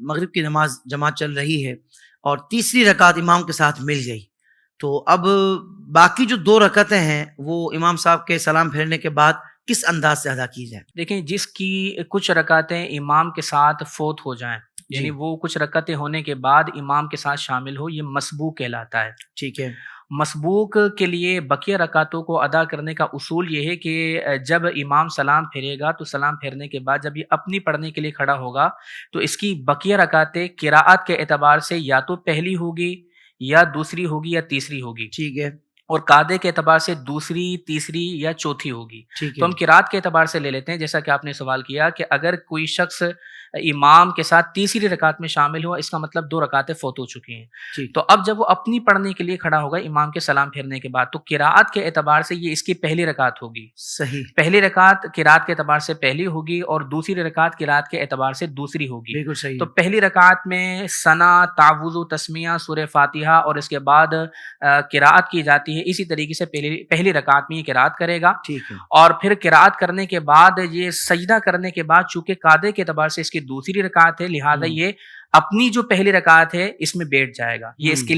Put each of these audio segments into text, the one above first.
مغرب کی نماز جماعت چل رہی ہے اور تیسری رکعت امام کے ساتھ مل گئی، تو اب باقی جو 2 رکعتیں ہیں وہ امام صاحب کے سلام پھیرنے کے بعد کس انداز سے ادا کی جائیں؟ دیکھیں، جس کی کچھ رکعتیں امام کے ساتھ فوت ہو جائیں، یعنی وہ کچھ رکعتیں ہونے کے بعد امام کے ساتھ شامل ہو، یہ مسبوق کہلاتا ہے۔ ٹھیک ہے، مسبوق کے لیے بقیہ رکعتوں کو ادا کرنے کا اصول یہ ہے کہ جب امام سلام پھیرے گا تو سلام پھیرنے کے بعد جب یہ اپنی پڑھنے کے لیے کھڑا ہوگا تو اس کی بقیہ رکعتیں قراءت کے اعتبار سے یا تو پہلی ہوگی یا دوسری ہوگی یا تیسری ہوگی، ٹھیک ہے، اور قاعدے کے اعتبار سے دوسری، تیسری یا چوتھی ہوگی۔ ٹھیک تو ہے، ہم قرات کے اعتبار سے لے لیتے ہیں، جیسا کہ آپ نے سوال کیا کہ اگر کوئی شخص امام کے ساتھ تیسری رکعت میں شامل ہوا، اس کا مطلب 2 رکعتیں فوت ہو چکی ہیں۔ ٹھیک، تو اب جب وہ اپنی پڑھنے کے لیے کھڑا ہوگا امام کے سلام پھیرنے کے بعد، تو قرات کے اعتبار سے یہ اس کی پہلی رکعت ہوگی۔ صحیح، پہلی رکعت قرات کے اعتبار سے پہلی ہوگی اور دوسری رکعت قرات کے اعتبار سے دوسری ہوگی۔ بالکل صحیح تو ہے، پہلی رکعت میں ثنا، تعوذ و تسمیہ، سورہ فاتحہ اور اس کے بعد قراءت کی جاتی ہے۔ اسی طریقے سے پہلی رکعت میں یہ قراءت کرے گا، ٹھیک ہے، اور پھر قراءت کرنے کے بعد یہ سجدہ کرنے کے بعد چونکہ قاعدے کے اعتبار سے اس کی دوسری رکعت ہے، لہذا یہ اپنی جو پہلی رکعت ہے اس میں بیٹھ جائے گا۔ یہ اس کے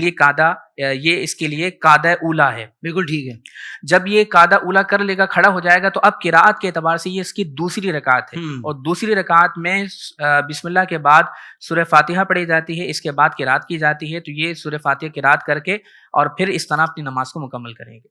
لیے قاعدہ اولا ہے۔ بالکل ٹھیک ہے، جب یہ قاعدہ اولا کر لے گا، کھڑا ہو جائے گا، تو اب قراءت کے اعتبار سے یہ اس کی دوسری رکعت ہے، اور دوسری رکعت میں بسم اللہ کے بعد سورہ فاتحہ پڑھی جاتی ہے، اس کے بعد قراءت کی جاتی ہے۔ تو یہ سورہ فاتحہ قراءت کر کے اور پھر اس طرح اپنی نماز کو مکمل کریں گے۔